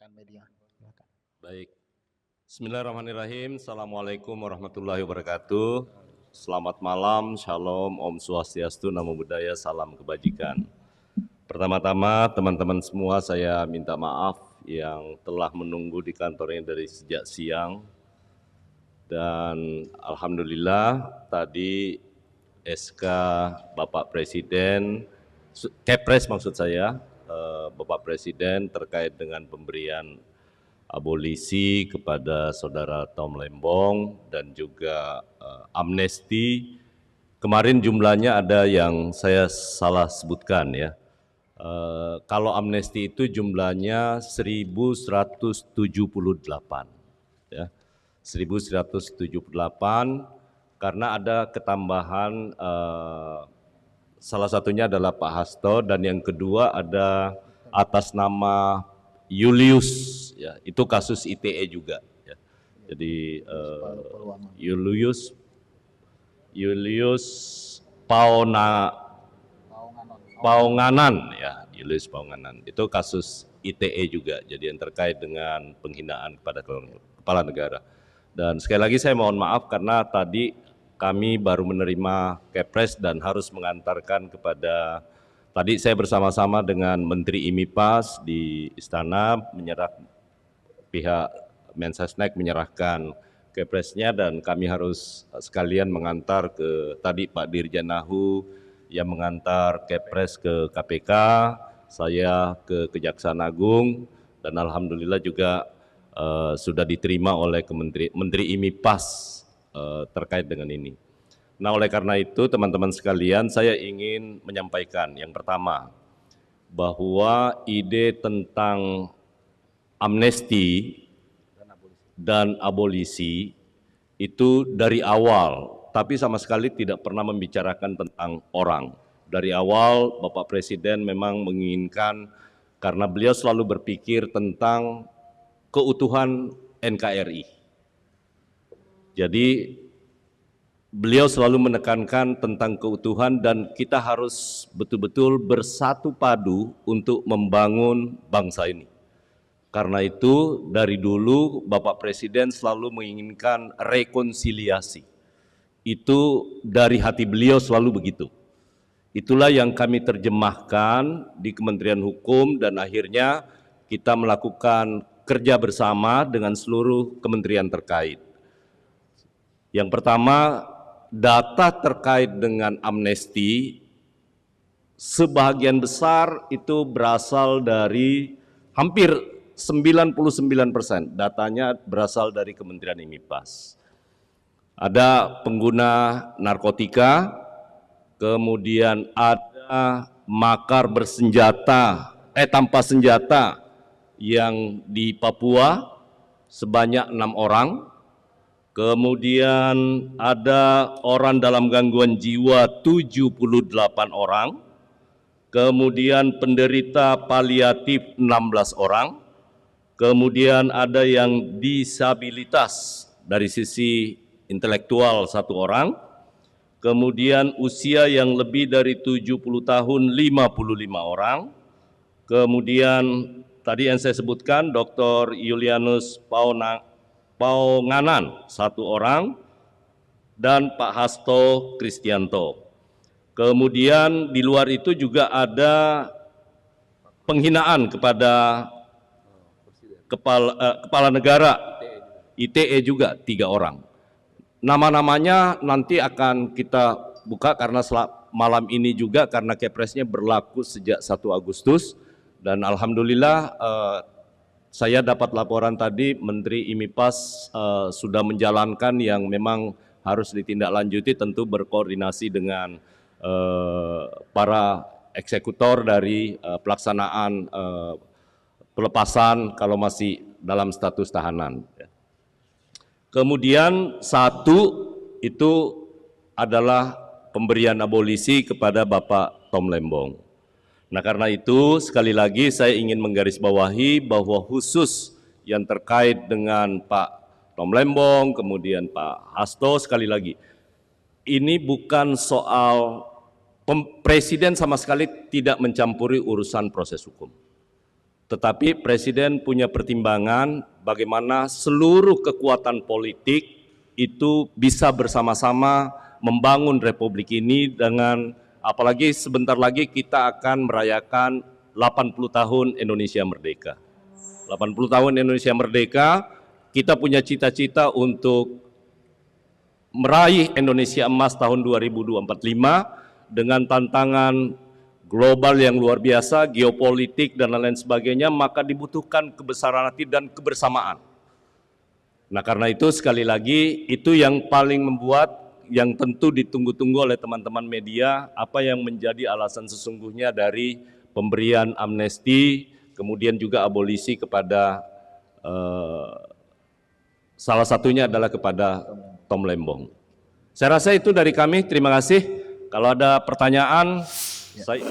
rekan media. Silakan. Baik. Bismillahirrahmanirrahim. Assalamualaikum warahmatullahi wabarakatuh. Selamat malam, shalom, om swastiastu, namo buddhaya, salam kebajikan. Pertama-tama teman-teman semua saya minta maaf yang telah menunggu di kantornya dari sejak siang. Dan alhamdulillah tadi SK Bapak Presiden, Kepres maksud saya, Bapak Presiden terkait dengan pemberian abolisi kepada saudara Tom Lembong dan juga amnesti. Kemarin jumlahnya ada yang saya salah sebutkan ya. Kalau amnesti itu jumlahnya 1178 ya. 1178 karena ada ketambahan salah satunya adalah Pak Hasto dan yang kedua ada atas nama Julius ya, itu kasus ITE juga ya. Jadi Julius Paonganan ya, Julius Paonganan. Itu kasus ITE juga. Jadi yang terkait dengan penghinaan kepada kepala negara. Dan sekali lagi saya mohon maaf karena tadi kami baru menerima Kepres dan harus mengantarkan kepada, tadi saya bersama-sama dengan Menteri IMIPAS di Istana pihak Mensesnek menyerahkan Kepresnya dan kami harus sekalian mengantar ke tadi Pak Dirjen Nahu yang mengantar Kepres ke KPK, saya ke Kejaksaan Agung dan alhamdulillah juga sudah diterima oleh Menteri IMIPAS terkait dengan ini. Nah oleh karena itu teman-teman sekalian saya ingin menyampaikan yang pertama bahwa ide tentang amnesti dan abolisi itu dari awal tapi sama sekali tidak pernah membicarakan tentang orang. Dari awal Bapak Presiden memang menginginkan karena beliau selalu berpikir tentang keutuhan NKRI. Jadi beliau selalu menekankan tentang keutuhan dan kita harus betul-betul bersatu padu untuk membangun bangsa ini. Karena itu dari dulu Bapak Presiden selalu menginginkan rekonsiliasi. Itu dari hati beliau selalu begitu. Itulah yang kami terjemahkan di Kementerian Hukum dan akhirnya kita melakukan kerja bersama dengan seluruh kementerian terkait. Yang pertama, data terkait dengan amnesti sebagian besar itu berasal dari hampir 99%, datanya berasal dari Kementerian IMIPAS. Ada pengguna narkotika, kemudian ada makar bersenjata, tanpa senjata yang di Papua sebanyak 6 orang, kemudian ada orang dalam gangguan jiwa 78 orang, kemudian penderita paliatif 16 orang, kemudian ada yang disabilitas dari sisi intelektual 1 orang, kemudian usia yang lebih dari 70 tahun 55 orang, kemudian tadi yang saya sebutkan Dr. Julianus Paonganan 1 orang, dan Pak Hasto Kristianto. Kemudian di luar itu juga ada penghinaan kepada kepala negara, ITE juga 3 orang. Nama-namanya nanti akan kita buka karena malam ini juga karena Kepresnya berlaku sejak 1 Agustus dan alhamdulillah saya dapat laporan tadi Menteri IMIPAS sudah menjalankan yang memang harus ditindaklanjuti tentu berkoordinasi dengan para eksekutor dari pelaksanaan pelepasan kalau masih dalam status tahanan. Kemudian 1 itu adalah pemberian abolisi kepada Bapak Tom Lembong. Nah karena itu sekali lagi saya ingin menggarisbawahi bahwa khusus yang terkait dengan Pak Tom Lembong, kemudian Pak Hasto sekali lagi, ini bukan soal Presiden sama sekali tidak mencampuri urusan proses hukum. Tetapi Presiden punya pertimbangan bagaimana seluruh kekuatan politik itu bisa bersama-sama membangun republik ini dengan, apalagi sebentar lagi kita akan merayakan 80 tahun Indonesia Merdeka. 80 tahun Indonesia Merdeka, kita punya cita-cita untuk meraih Indonesia Emas tahun 2045 dengan tantangan global yang luar biasa, geopolitik dan lain-lain sebagainya, maka dibutuhkan kebesaran hati dan kebersamaan. Nah, karena itu sekali lagi itu yang paling membuat, yang tentu ditunggu-tunggu oleh teman-teman media, apa yang menjadi alasan sesungguhnya dari pemberian amnesti, kemudian juga abolisi kepada salah satunya adalah kepada Tom Lembong. Saya rasa itu dari kami, terima kasih. Kalau ada pertanyaan, saya